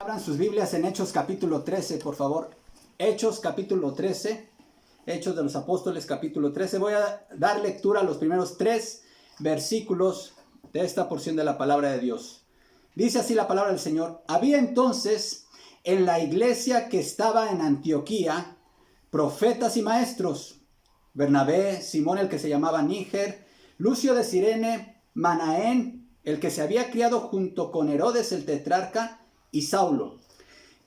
Abran sus Biblias en Hechos capítulo 13, por favor. Hechos capítulo 13. Hechos de los Apóstoles capítulo 13. Voy a dar lectura a los primeros 3 versículos de esta porción de la palabra de Dios. Dice así la palabra del Señor. Había entonces en la iglesia que estaba en Antioquía profetas y maestros: Bernabé, Simón el que se llamaba Níger, Lucio de Cirene, Manaén, el que se había criado junto con Herodes el tetrarca, y Saulo.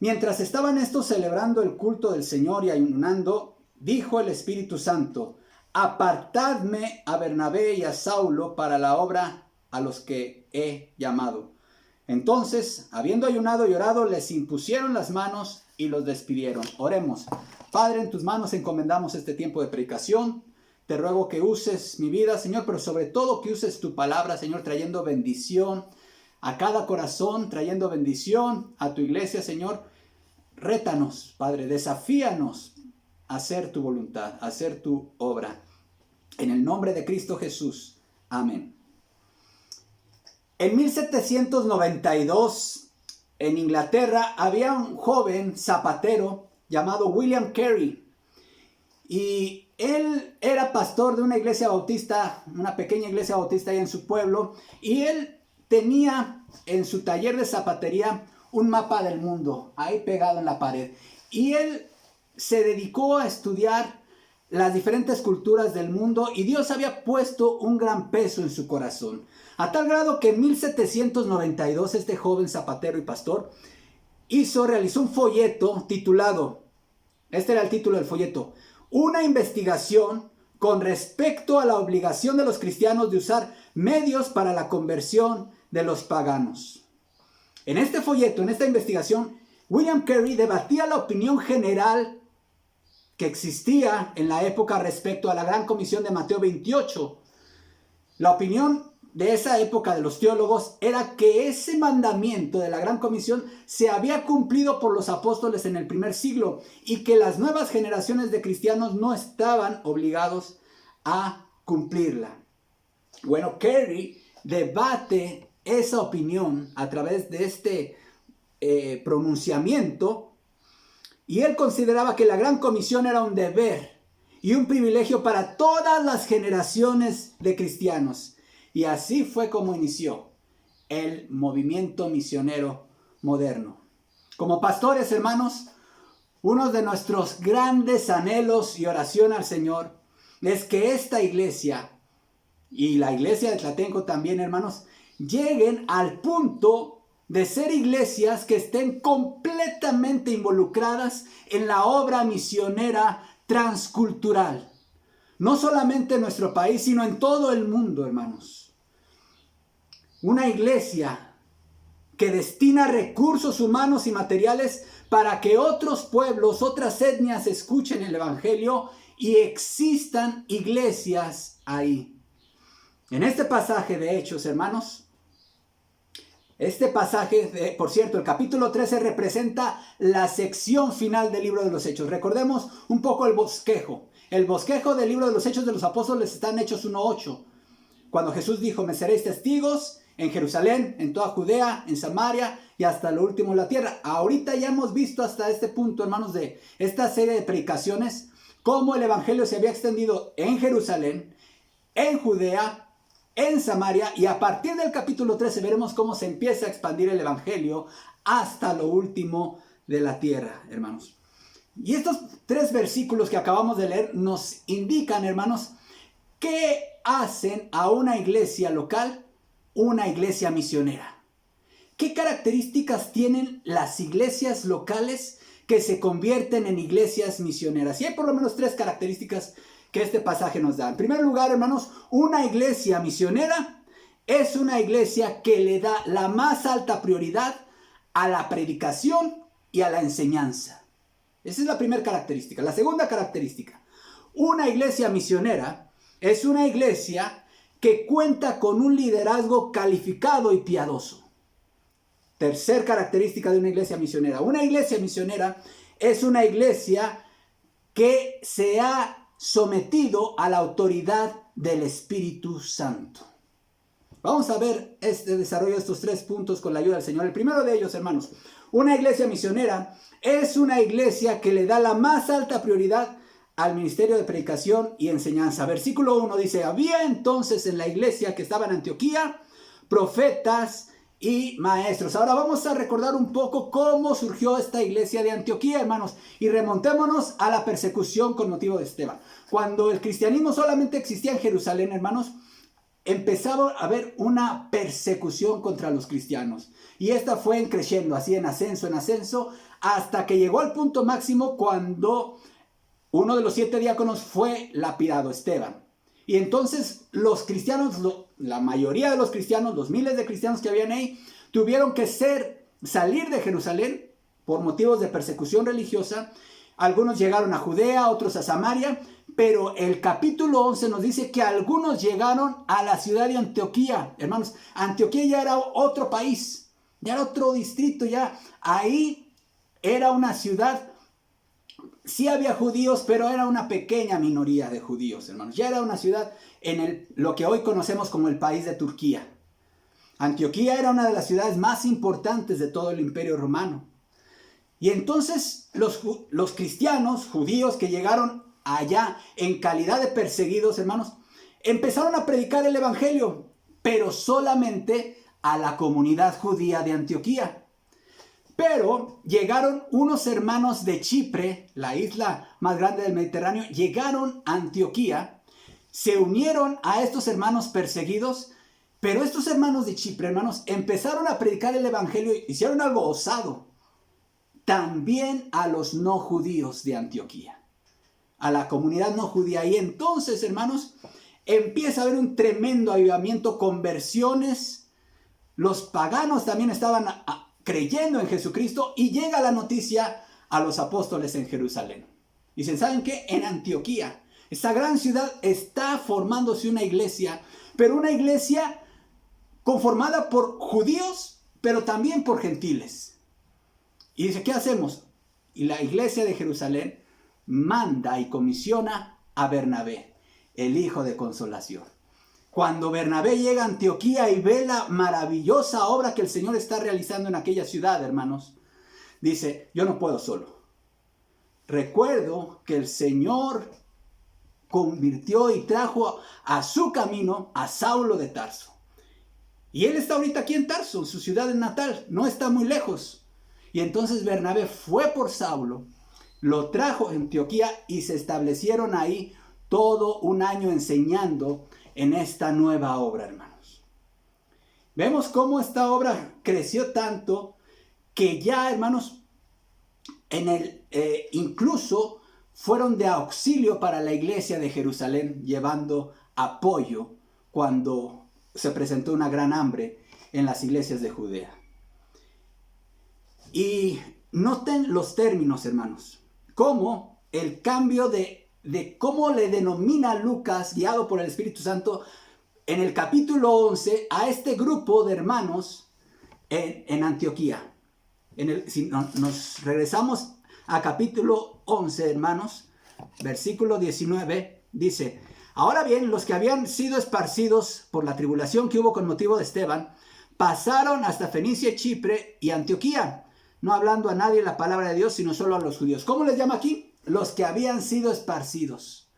Mientras estaban estos celebrando el culto del Señor y ayunando, dijo el Espíritu Santo: apartadme a Bernabé y a Saulo para la obra a los que he llamado. Entonces, habiendo ayunado y orado, les impusieron las manos y los despidieron. Oremos. Padre, en tus manos encomendamos este tiempo de predicación. Te ruego que uses mi vida, Señor, pero sobre todo que uses tu palabra, Señor, trayendo bendición a cada corazón, trayendo bendición a tu iglesia, Señor. Rétanos, Padre, desafíanos a hacer tu voluntad, a hacer tu obra. En el nombre de Cristo Jesús. Amén. En 1792, en Inglaterra, había un joven zapatero llamado William Carey. Y él era pastor de una iglesia bautista, una pequeña iglesia bautista ahí en su pueblo. Y él tenía en su taller de zapatería un mapa del mundo ahí pegado en la pared. Y él se dedicó a estudiar las diferentes culturas del mundo, y Dios había puesto un gran peso en su corazón. A tal grado que en 1792 este joven zapatero y pastor realizó un folleto titulado, este era el título del folleto: una investigación con respecto a la obligación de los cristianos de usar medios para la conversión de los paganos. En este folleto, en esta investigación, William Carey debatía la opinión general que existía en la época respecto a la Gran Comisión de Mateo 28. La opinión de esa época de los teólogos era que ese mandamiento de la Gran Comisión se había cumplido por los apóstoles en el primer siglo y que las nuevas generaciones de cristianos no estaban obligados a cumplirla. Bueno, Carey debate esa opinión a través de este pronunciamiento, y él consideraba que la Gran Comisión era un deber y un privilegio para todas las generaciones de cristianos. Y así fue como inició el movimiento misionero moderno. Como pastores, hermanos, uno de nuestros grandes anhelos y oración al Señor es que esta iglesia y la iglesia de Tlatenco también, hermanos, lleguen al punto de ser iglesias que estén completamente involucradas en la obra misionera transcultural. No solamente en nuestro país, sino en todo el mundo, hermanos. Una iglesia que destina recursos humanos y materiales para que otros pueblos, otras etnias escuchen el evangelio y existan iglesias ahí. En este pasaje de Hechos, hermanos, este pasaje, por cierto, el capítulo 13 representa la sección final del libro de los Hechos. Recordemos un poco el bosquejo. El bosquejo del libro de los Hechos de los Apóstoles está en Hechos 1:8. Cuando Jesús dijo: me seréis testigos en Jerusalén, en toda Judea, en Samaria y hasta lo último de la tierra. Ahorita ya hemos visto hasta este punto, hermanos, de esta serie de predicaciones, cómo el evangelio se había extendido en Jerusalén, en Judea, en Samaria, y a partir del capítulo 13 veremos cómo se empieza a expandir el evangelio hasta lo último de la tierra, hermanos. Y estos 3 versículos que acabamos de leer nos indican, hermanos, qué hacen a una iglesia local una iglesia misionera. ¿Qué características tienen las iglesias locales que se convierten en iglesias misioneras? Y hay por lo menos 3 características que este pasaje nos da. En primer lugar, hermanos, una iglesia misionera es una iglesia que le da la más alta prioridad a la predicación y a la enseñanza. Esa es la primera característica. La segunda característica: una iglesia misionera es una iglesia que cuenta con un liderazgo calificado y piadoso. Tercer característica de una iglesia misionera: una iglesia misionera es una iglesia que se ha sometido a la autoridad del Espíritu Santo. Vamos a ver este desarrollo de estos 3 puntos con la ayuda del Señor. El primero de ellos, hermanos: Una iglesia misionera es una iglesia que le da la más alta prioridad al ministerio de predicación y enseñanza. Versículo 1 dice, había entonces en la iglesia que estaba en Antioquía profetas y maestros. Ahora vamos a recordar un poco cómo surgió esta iglesia de Antioquía, hermanos, y remontémonos a la persecución con motivo de Esteban. Cuando el cristianismo solamente existía en Jerusalén, hermanos, empezaba a haber una persecución contra los cristianos. Y esta fue creciendo, así en ascenso, hasta que llegó al punto máximo cuando uno de los 7 diáconos fue lapidado, Esteban. Y entonces los cristianos, la mayoría de los cristianos, los miles de cristianos que habían ahí, tuvieron que salir de Jerusalén por motivos de persecución religiosa. Algunos llegaron a Judea, otros a Samaria, pero el capítulo 11 nos dice que algunos llegaron a la ciudad de Antioquía. Hermanos, Antioquía ya era otro país, ya era otro distrito, ya ahí era una ciudad. Sí había judíos, pero era una pequeña minoría de judíos, hermanos. Ya era una ciudad en lo que hoy conocemos como el país de Turquía. Antioquía era una de las ciudades más importantes de todo el Imperio Romano. Y entonces los cristianos, judíos que llegaron allá en calidad de perseguidos, hermanos, empezaron a predicar el evangelio, pero solamente a la comunidad judía de Antioquía. Pero llegaron unos hermanos de Chipre, la isla más grande del Mediterráneo, llegaron a Antioquía, se unieron a estos hermanos perseguidos, pero estos hermanos de Chipre, hermanos, empezaron a predicar el evangelio, hicieron algo osado, también a los no judíos de Antioquía, a la comunidad no judía. Y entonces, hermanos, empieza a haber un tremendo avivamiento, conversiones. Los paganos también estaban creyendo en Jesucristo, y llega la noticia a los apóstoles en Jerusalén. Dicen, ¿saben qué? En Antioquía, esta gran ciudad, está formándose una iglesia, pero una iglesia conformada por judíos, pero también por gentiles. Y dice, ¿qué hacemos? Y la iglesia de Jerusalén manda y comisiona a Bernabé, el hijo de consolación. Cuando Bernabé llega a Antioquía y ve la maravillosa obra que el Señor está realizando en aquella ciudad, hermanos, dice, yo no puedo solo. Recuerdo que el Señor convirtió y trajo a su camino a Saulo de Tarso. Y él está ahorita aquí en Tarso, su ciudad natal, no está muy lejos. Y entonces Bernabé fue por Saulo, lo trajo a Antioquía y se establecieron ahí todo un año enseñando en esta nueva obra, hermanos. Vemos cómo esta obra creció tanto que ya, hermanos, incluso fueron de auxilio para la iglesia de Jerusalén, llevando apoyo cuando se presentó una gran hambre en las iglesias de Judea. Y noten los términos, hermanos, como el cambio de cómo le denomina Lucas, guiado por el Espíritu Santo, en el capítulo 11, a este grupo de hermanos en Antioquía. Si nos regresamos a capítulo 11, hermanos, versículo 19, dice, ahora bien, los que habían sido esparcidos por la tribulación que hubo con motivo de Esteban, pasaron hasta Fenicia, Chipre y Antioquía, no hablando a nadie la palabra de Dios, sino solo a los judíos. ¿Cómo les llama aquí? Los que habían sido esparcidos.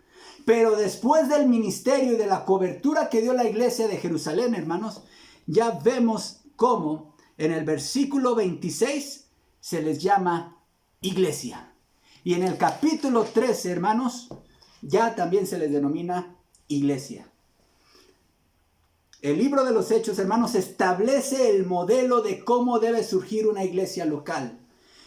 Pero después del ministerio y de la cobertura que dio la iglesia de Jerusalén, hermanos, ya vemos cómo en el versículo 26 se les llama iglesia. Y en el capítulo 13, hermanos, ya también se les denomina iglesia. El libro de los Hechos, hermanos, establece el modelo de cómo debe surgir una iglesia local.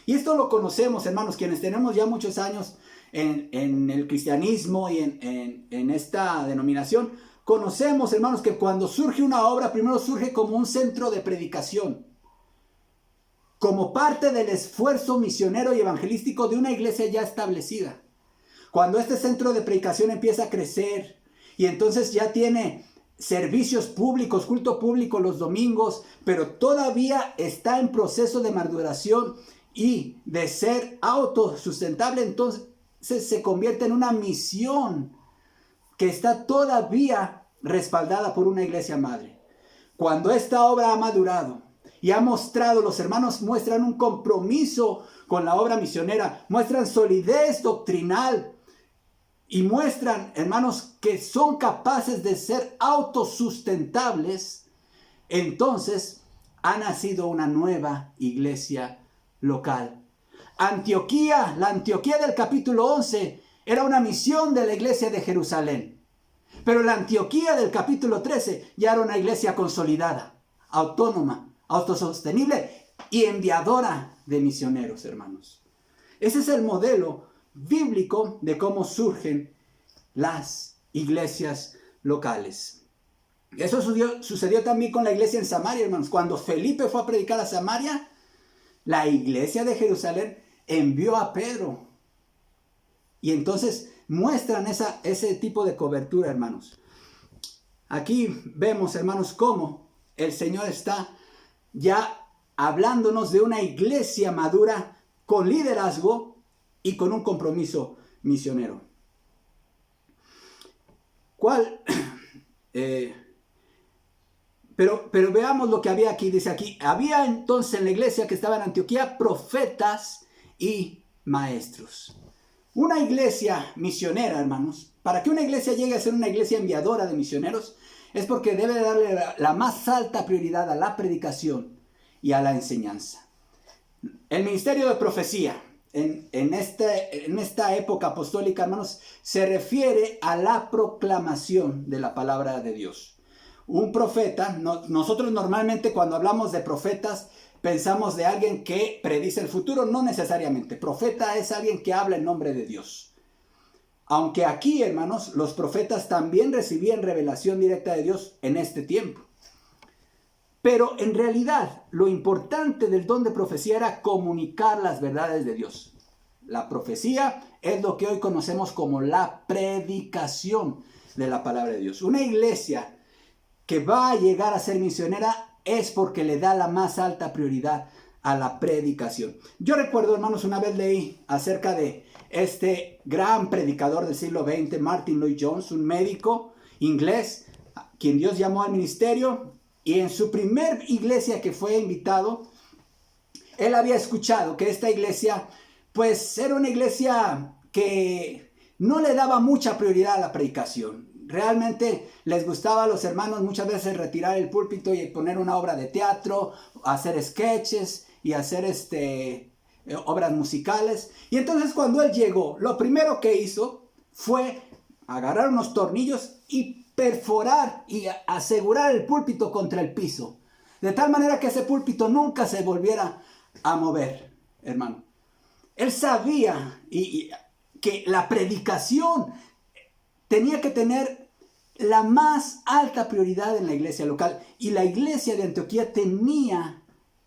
Y esto lo conocemos, hermanos, quienes tenemos ya muchos años en el cristianismo y en esta denominación. Conocemos, hermanos, que cuando surge una obra, primero surge como un centro de predicación, como parte del esfuerzo misionero y evangelístico de una iglesia ya establecida. Cuando este centro de predicación empieza a crecer y entonces ya tiene servicios públicos, culto público los domingos, pero todavía está en proceso de maduración y de ser autosustentable, entonces se convierte en una misión que está todavía respaldada por una iglesia madre. Cuando esta obra ha madurado, Y ha mostrado, los hermanos muestran un compromiso con la obra misionera, muestran solidez doctrinal y muestran, hermanos, que son capaces de ser autosustentables. Entonces ha nacido una nueva iglesia local. Antioquía, la Antioquía del capítulo 11, era una misión de la iglesia de Jerusalén. Pero la Antioquía del capítulo 13 ya era una iglesia consolidada, autónoma, autosostenible y enviadora de misioneros, hermanos. Ese es el modelo bíblico de cómo surgen las iglesias locales. Eso sucedió también con la iglesia en Samaria, hermanos. Cuando Felipe fue a predicar a Samaria, la iglesia de Jerusalén envió a Pedro. Y entonces muestran ese tipo de cobertura, hermanos. Aquí vemos, hermanos, cómo el Señor está ya hablándonos de una iglesia madura con liderazgo y con un compromiso misionero. Pero veamos lo que había aquí. Dice aquí, había entonces en la iglesia que estaba en Antioquía profetas y maestros. Una iglesia misionera, hermanos, para que una iglesia llegue a ser una iglesia enviadora de misioneros, es porque debe darle la más alta prioridad a la predicación y a la enseñanza. El ministerio de profecía en esta época apostólica, hermanos, se refiere a la proclamación de la palabra de Dios. Un profeta, nosotros normalmente cuando hablamos de profetas, pensamos de alguien que predice el futuro. No necesariamente. Profeta es alguien que habla en nombre de Dios. Aunque aquí, hermanos, los profetas también recibían revelación directa de Dios en este tiempo. Pero en realidad, lo importante del don de profecía era comunicar las verdades de Dios. La profecía es lo que hoy conocemos como la predicación de la palabra de Dios. Una iglesia que va a llegar a ser misionera es porque le da la más alta prioridad a la predicación. Yo recuerdo, hermanos, una vez leí acerca de este gran predicador del siglo XX, Martin Lloyd-Jones, un médico inglés, quien Dios llamó al ministerio, y en su primer iglesia que fue invitado, él había escuchado que esta iglesia, pues era una iglesia que no le daba mucha prioridad a la predicación. Realmente les gustaba a los hermanos muchas veces retirar el púlpito y poner una obra de teatro, hacer sketches y hacer obras musicales. Y entonces cuando él llegó, lo primero que hizo fue agarrar unos tornillos y perforar y asegurar el púlpito contra el piso. De tal manera que ese púlpito nunca se volviera a mover, hermano. Él sabía que la predicación tenía que tener la más alta prioridad en la iglesia local. Y la iglesia de Antioquía tenía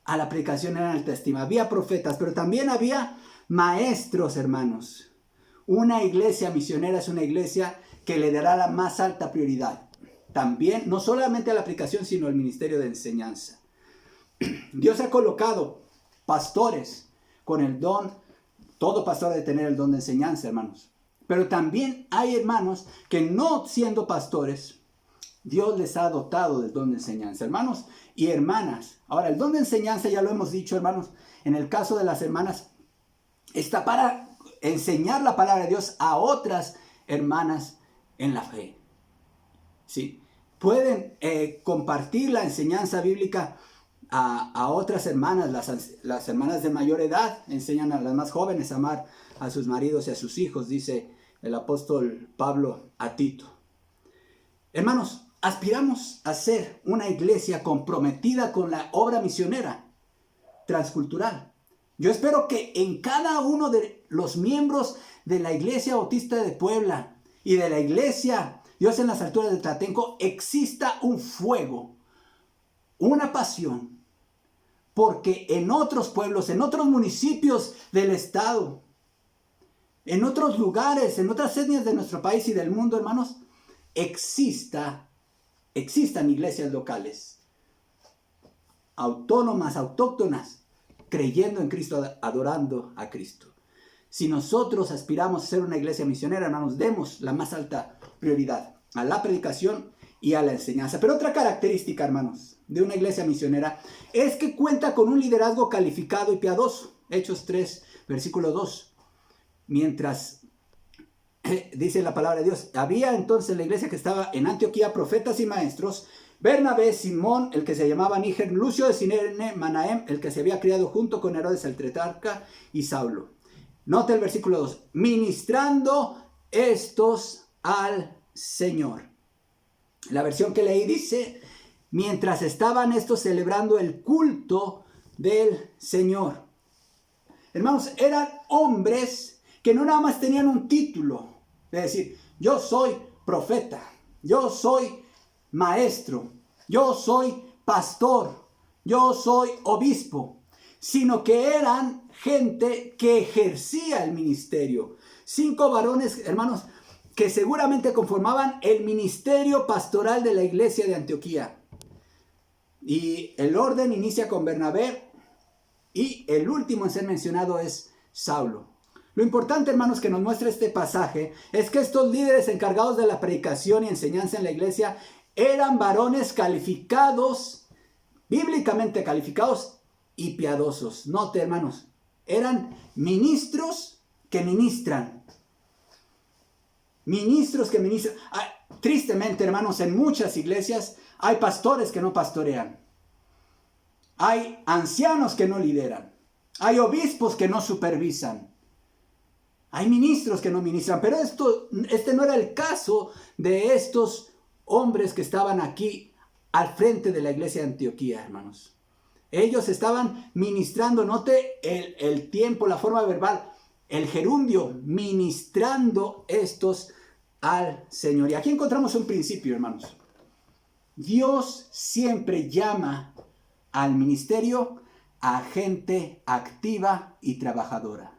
a la predicación en alta estima. Había profetas, pero también había maestros, hermanos. Una iglesia misionera es una iglesia que le dará la más alta prioridad. También, no solamente a la predicación, sino al ministerio de enseñanza. Dios ha colocado pastores con el don. Todo pastor debe tener el don de enseñanza, hermanos. Pero también hay hermanos que no siendo pastores, Dios les ha dotado del don de enseñanza, hermanos y hermanas. Ahora, el don de enseñanza, ya lo hemos dicho, hermanos, en el caso de las hermanas, está para enseñar la palabra de Dios a otras hermanas en la fe. ¿Sí? Pueden compartir la enseñanza bíblica a otras hermanas, las hermanas de mayor edad, enseñan a las más jóvenes a amar a sus maridos y a sus hijos, dice el apóstol Pablo a Tito. Hermanos, aspiramos a ser una iglesia comprometida con la obra misionera transcultural. Yo espero que en cada uno de los miembros de la Iglesia Bautista de Puebla y de la Iglesia Dios en las alturas de Tlatenco exista un fuego, una pasión, porque en otros pueblos, en otros municipios del estado, en otros lugares, en otras etnias de nuestro país y del mundo, hermanos, existan iglesias locales, autónomas, autóctonas, creyendo en Cristo, adorando a Cristo. Si nosotros aspiramos a ser una iglesia misionera, hermanos, demos la más alta prioridad a la predicación y a la enseñanza. Pero otra característica, hermanos, de una iglesia misionera es que cuenta con un liderazgo calificado y piadoso. Hechos 3, versículo 2. Mientras, dice la palabra de Dios, había entonces en la iglesia que estaba en Antioquía profetas y maestros: Bernabé, Simón, el que se llamaba Níger, Lucio de Cirene, Manahem, el que se había criado junto con Herodes el tetrarca, y Saulo. Nota el versículo 2. Ministrando estos al Señor. La versión que leí dice: mientras estaban estos celebrando el culto del Señor. Hermanos, eran hombres que no nada más tenían un título, es decir, yo soy profeta, yo soy maestro, yo soy pastor, yo soy obispo, sino que eran gente que ejercía el ministerio. 5 varones, hermanos, que seguramente conformaban el ministerio pastoral de la iglesia de Antioquía. Y el orden inicia con Bernabé y el último en ser mencionado es Saulo. Lo importante, hermanos, que nos muestra este pasaje es que estos líderes encargados de la predicación y enseñanza en la iglesia eran varones calificados, bíblicamente calificados y piadosos. Note, hermanos, eran ministros que ministran. Ministros que ministran. Tristemente, hermanos, en muchas iglesias hay pastores que no pastorean. Hay ancianos que no lideran. Hay obispos que no supervisan. Hay ministros que no ministran. Pero este no era el caso de estos hombres que estaban aquí al frente de la iglesia de Antioquía, hermanos. Ellos estaban ministrando, note el tiempo, la forma verbal, el gerundio, ministrando estos al Señor. Y aquí encontramos un principio, hermanos. Dios siempre llama al ministerio a gente activa y trabajadora.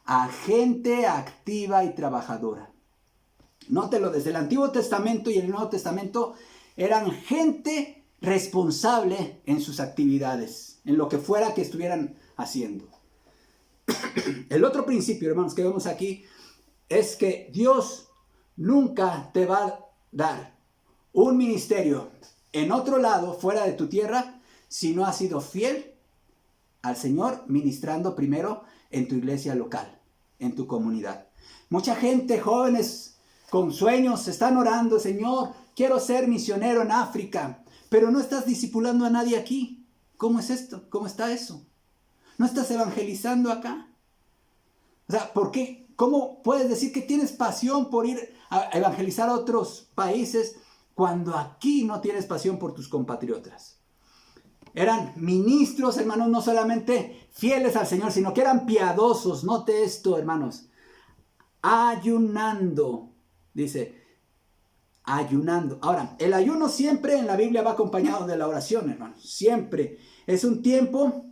A gente activa y trabajadora. Nótelo, desde el Antiguo Testamento y el Nuevo Testamento eran gente responsable en sus actividades, en lo que fuera que estuvieran haciendo. El otro principio, hermanos, que vemos aquí es que Dios nunca te va a dar un ministerio en otro lado, fuera de tu tierra, si no has sido fiel al Señor, ministrando primero en tu iglesia local, en tu comunidad. Mucha gente, jóvenes con sueños, están orando: Señor, quiero ser misionero en África, pero no estás discipulando a nadie aquí. ¿Cómo es esto? ¿Cómo está eso? ¿No estás evangelizando acá? O sea, ¿por qué? ¿Cómo puedes decir que tienes pasión por ir a evangelizar a otros países cuando aquí no tienes pasión por tus compatriotas? Eran ministros, hermanos, no solamente fieles al Señor, sino que eran piadosos. Note esto, hermanos. Ayunando, dice, ayunando. Ahora, el ayuno siempre en la Biblia va acompañado de la oración, hermanos. Siempre. Es un tiempo,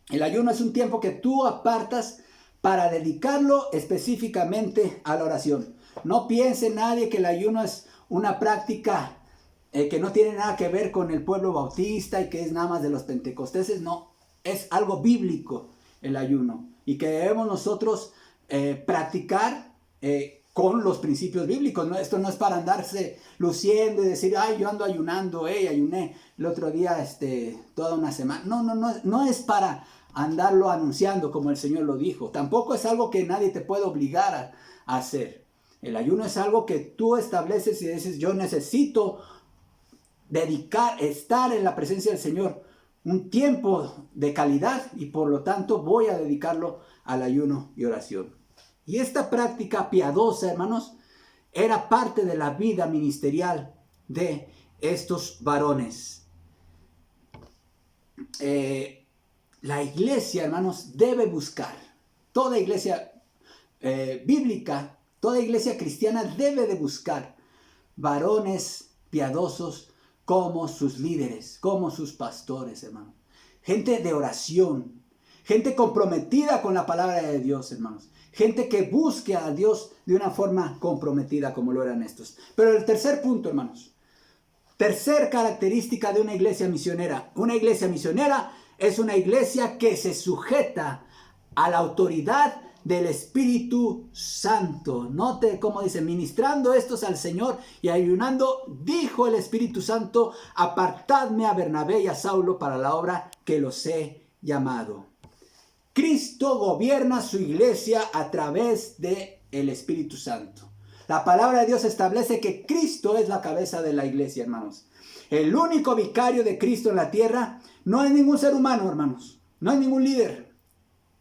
el ayuno es un tiempo que tú apartas para dedicarlo específicamente a la oración. No piense nadie que el ayuno es una práctica que no tiene nada que ver con el pueblo bautista y que es nada más de los pentecosteses. No, es algo bíblico el ayuno y que debemos nosotros practicar con los principios bíblicos. ¿No? Esto no es para andarse luciendo y decir: ay, yo ando ayunando, ayuné el otro día toda una semana. No es para andarlo anunciando como el Señor lo dijo. Tampoco es algo que nadie te puede obligar a hacer. El ayuno es algo que tú estableces y dices: yo necesito estar en la presencia del Señor un tiempo de calidad y por lo tanto voy a dedicarlo al ayuno y oración. Y esta práctica piadosa, hermanos, era parte de la vida ministerial de estos varones. La iglesia, hermanos, debe buscar, toda iglesia bíblica, toda iglesia cristiana debe de buscar varones piadosos como sus líderes, como sus pastores, hermanos. Gente de oración, gente comprometida con la palabra de Dios, hermanos. Gente que busque a Dios de una forma comprometida como lo eran estos. Pero el tercer punto, hermanos. Tercer característica de una iglesia misionera. Una iglesia misionera es una iglesia que se sujeta a la autoridad del Espíritu Santo. Note cómo dice, ministrando estos al Señor y ayunando, dijo el Espíritu Santo, apartadme a Bernabé y a Saulo para la obra que los he llamado. Cristo gobierna su iglesia a través del Espíritu Santo. La palabra de Dios establece que Cristo es la cabeza de la iglesia, hermanos. El único vicario de Cristo en la tierra no es ningún ser humano, hermanos. No hay ningún líder.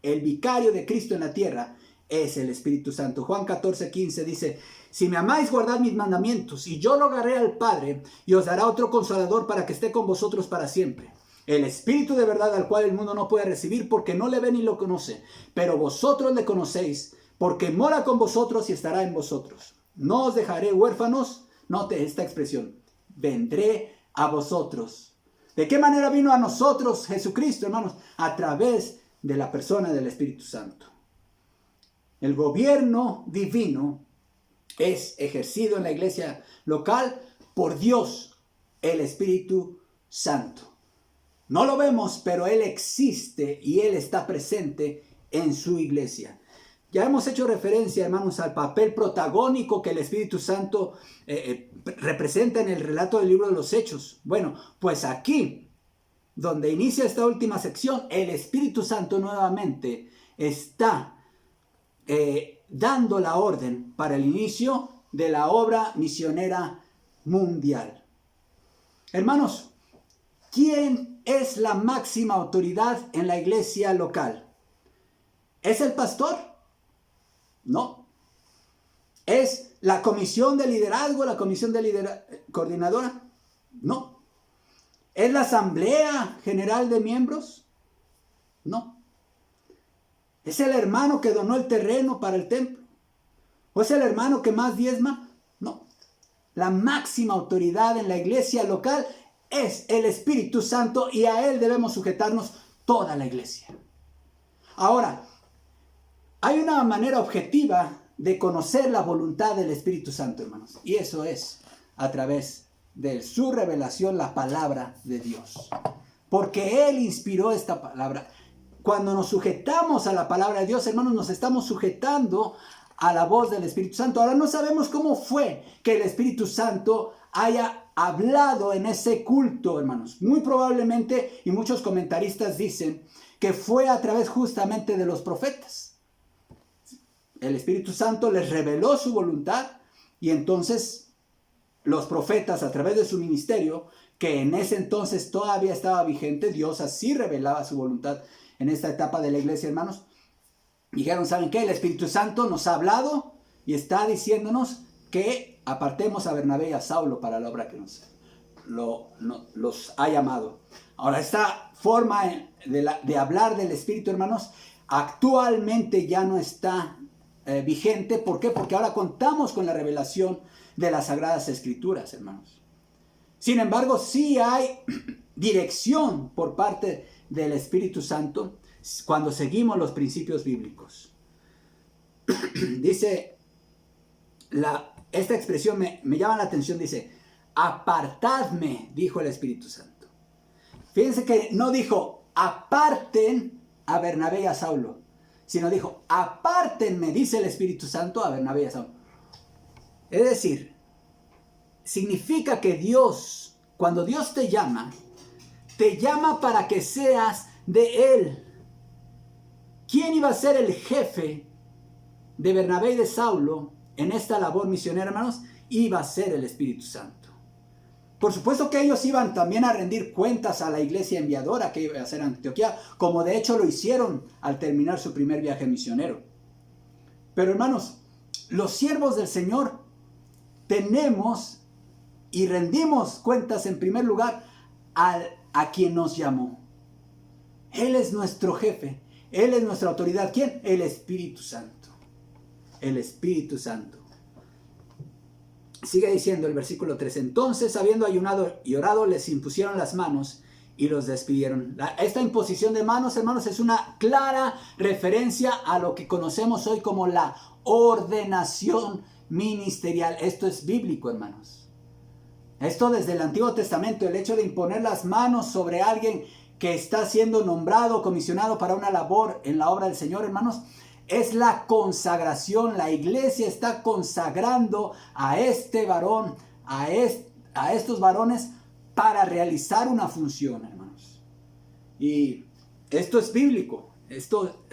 El vicario de Cristo en la tierra es el Espíritu Santo. Juan 14:15 dice, si me amáis, guardad mis mandamientos, y yo rogaré al Padre, y os dará otro consolador para que esté con vosotros para siempre. El Espíritu de verdad, al cual el mundo no puede recibir porque no le ve ni lo conoce. Pero vosotros le conocéis, porque mora con vosotros y estará en vosotros. No os dejaré huérfanos. Note esta expresión. Vendré a vosotros. ¿De qué manera vino a nosotros Jesucristo, hermanos? A través de la persona del Espíritu Santo. El gobierno divino es ejercido en la iglesia local por Dios, el Espíritu Santo. No lo vemos, pero Él existe y Él está presente en su iglesia. Ya hemos hecho referencia, hermanos, al papel protagónico que el Espíritu Santo representa en el relato del libro de los Hechos. Bueno, pues aquí, donde inicia esta última sección, el Espíritu Santo nuevamente está dando la orden para el inicio de la obra misionera mundial. Hermanos, ¿quién es la máxima autoridad en la iglesia local? ¿Es el pastor? No. ¿Es la comisión de liderazgo, la comisión de coordinadora? No. ¿Es la asamblea general de miembros? No. ¿Es el hermano que donó el terreno para el templo? ¿O es el hermano que más diezma? No. La máxima autoridad en la iglesia local es el Espíritu Santo y a Él debemos sujetarnos toda la iglesia. Ahora, hay una manera objetiva de conocer la voluntad del Espíritu Santo, hermanos. Y eso es a través de su revelación, la palabra de Dios. Porque Él inspiró esta palabra. Cuando nos sujetamos a la palabra de Dios, hermanos, nos estamos sujetando a la voz del Espíritu Santo. Ahora no sabemos cómo fue que el Espíritu Santo haya hablado en ese culto, hermanos. Muy probablemente, y muchos comentaristas dicen, que fue a través justamente de los profetas. El Espíritu Santo les reveló su voluntad y entonces los profetas, a través de su ministerio, que en ese entonces todavía estaba vigente, Dios así revelaba su voluntad en esta etapa de la iglesia, hermanos, dijeron, ¿saben qué? El Espíritu Santo nos ha hablado y está diciéndonos que apartemos a Bernabé y a Saulo para la obra que los ha llamado. Ahora, esta forma de hablar del Espíritu, hermanos, actualmente ya no está vigente. ¿Por qué? Porque ahora contamos con la revelación de las Sagradas Escrituras, hermanos. Sin embargo, sí hay dirección por parte del Espíritu Santo cuando seguimos los principios bíblicos. Dice, esta expresión me llama la atención, dice, apartadme, dijo el Espíritu Santo. Fíjense que no dijo, aparten a Bernabé y a Saulo, sino dijo, apártenme, dice el Espíritu Santo, a Bernabé y a Saulo. Es decir, significa que Dios, cuando Dios te llama para que seas de Él. ¿Quién iba a ser el jefe de Bernabé y de Saulo en esta labor misionera, hermanos? Iba a ser el Espíritu Santo. Por supuesto que ellos iban también a rendir cuentas a la iglesia enviadora que iba a ser Antioquía, como de hecho lo hicieron al terminar su primer viaje misionero. Pero hermanos, los siervos del Señor tenemos y rendimos cuentas en primer lugar a quien nos llamó. Él es nuestro jefe, Él es nuestra autoridad. ¿Quién? El Espíritu Santo. El Espíritu Santo. Sigue diciendo el versículo 3. Entonces, habiendo ayunado y orado, les impusieron las manos y los despidieron. Esta imposición de manos, hermanos, es una clara referencia a lo que conocemos hoy como la ordenación ministerial. Esto es bíblico, hermanos. Esto desde el Antiguo Testamento, el hecho de imponer las manos sobre alguien que está siendo nombrado, comisionado para una labor en la obra del Señor, hermanos, es la consagración. La iglesia está consagrando a este varón, a estos varones para realizar una función, hermanos. Y esto es bíblico. Esto,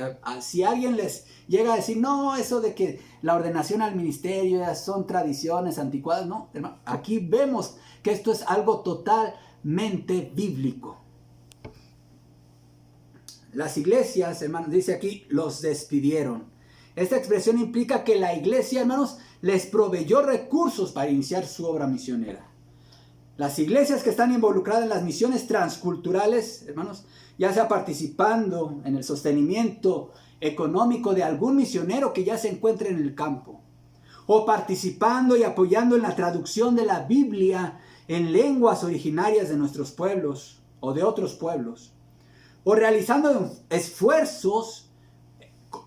si alguien les llega a decir, no, eso de que la ordenación al ministerio ya son tradiciones anticuadas, no, hermano, aquí vemos que esto es algo totalmente bíblico. Las iglesias, hermanos, dice aquí, los despidieron. Esta expresión implica que la iglesia, hermanos, les proveyó recursos para iniciar su obra misionera. Las iglesias que están involucradas en las misiones transculturales, hermanos, ya sea participando en el sostenimiento económico de algún misionero que ya se encuentre en el campo, o participando y apoyando en la traducción de la Biblia en lenguas originarias de nuestros pueblos o de otros pueblos, o realizando esfuerzos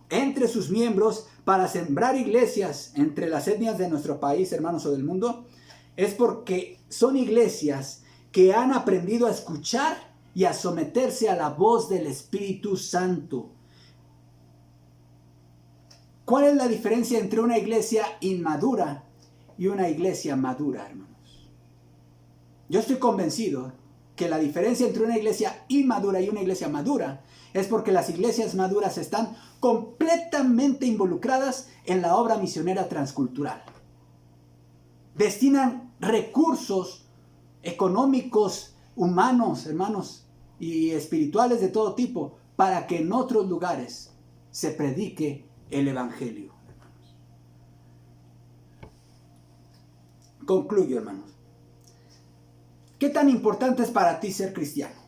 entre sus miembros para sembrar iglesias entre las etnias de nuestro país, hermanos, o del mundo, es porque son iglesias que han aprendido a escuchar y a someterse a la voz del Espíritu Santo. ¿Cuál es la diferencia entre una iglesia inmadura y una iglesia madura, hermanos? Yo estoy convencido que la diferencia entre una iglesia inmadura y una iglesia madura es porque las iglesias maduras están completamente involucradas en la obra misionera transcultural. Destinan recursos económicos, humanos, hermanos, y espirituales de todo tipo, para que en otros lugares se predique el evangelio, hermanos. Concluyo, hermanos. ¿Qué tan importante es para ti ser cristiano?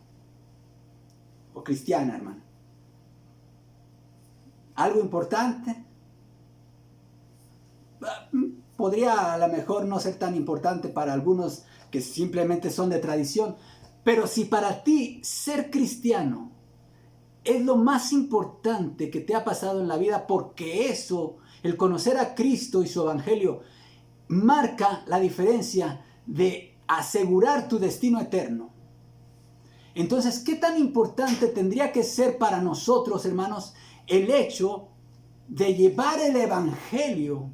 O cristiana, hermano. ¿Algo importante? Podría a lo mejor no ser tan importante para algunos que simplemente son de tradición, pero si para ti ser cristiano es lo más importante que te ha pasado en la vida, porque eso, el conocer a Cristo y su evangelio, marca la diferencia de asegurar tu destino eterno. Entonces, ¿qué tan importante tendría que ser para nosotros, hermanos, el hecho de llevar el evangelio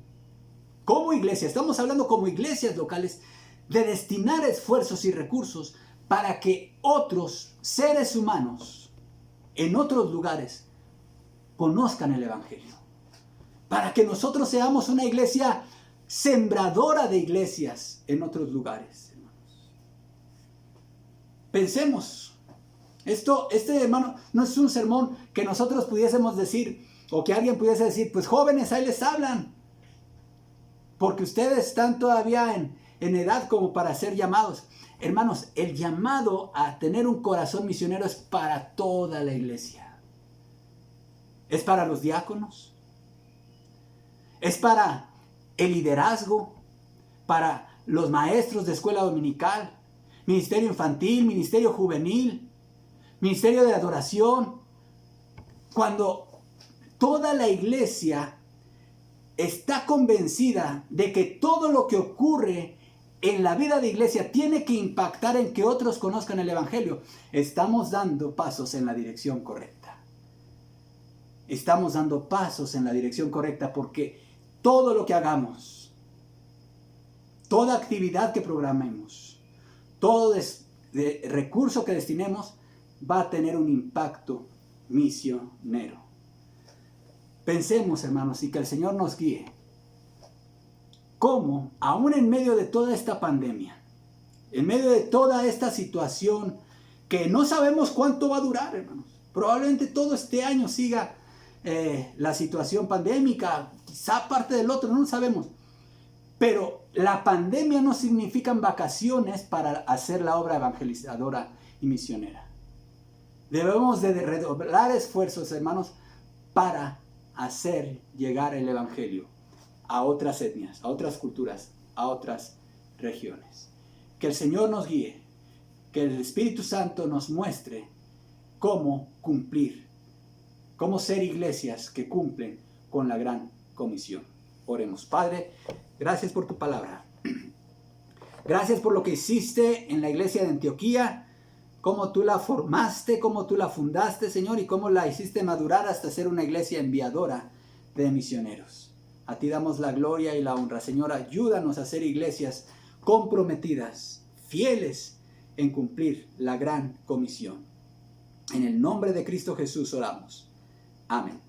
como iglesia? Estamos hablando como iglesias locales, de destinar esfuerzos y recursos para que otros seres humanos en otros lugares conozcan el evangelio. Para que nosotros seamos una iglesia sembradora de iglesias en otros lugares, hermanos. Pensemos, hermano, no es un sermón que nosotros pudiésemos decir, o que alguien pudiese decir, pues jóvenes, ahí les hablan, porque ustedes están todavía en edad como para ser llamados. Hermanos, el llamado a tener un corazón misionero es para toda la iglesia. Es para los diáconos, es para el liderazgo, para los maestros de escuela dominical, ministerio infantil, ministerio juvenil, ministerio de adoración. Cuando toda la iglesia está convencida de que todo lo que ocurre en la vida de iglesia tiene que impactar en que otros conozcan el evangelio, estamos dando pasos en la dirección correcta. Estamos dando pasos en la dirección correcta, porque todo lo que hagamos, toda actividad que programemos, todo recurso que destinemos, va a tener un impacto misionero. Pensemos, hermanos, y que el Señor nos guíe. Cómo, aún en medio de toda esta pandemia, en medio de toda esta situación que no sabemos cuánto va a durar, hermanos. Probablemente todo este año siga la situación pandémica, quizá parte del otro, no lo sabemos. Pero la pandemia no significa vacaciones para hacer la obra evangelizadora y misionera. Debemos de redoblar esfuerzos, hermanos, para hacer llegar el evangelio a otras etnias, a otras culturas, a otras regiones. Que el Señor nos guíe, que el Espíritu Santo nos muestre cómo cumplir, cómo ser iglesias que cumplen con la gran comisión. Oremos. Padre, gracias por tu palabra. Gracias por lo que hiciste en la iglesia de Antioquía, cómo tú la formaste, cómo tú la fundaste, Señor, y cómo la hiciste madurar hasta ser una iglesia enviadora de misioneros. A ti damos la gloria y la honra. Señor, ayúdanos a ser iglesias comprometidas, fieles en cumplir la gran comisión. En el nombre de Cristo Jesús oramos. Amén.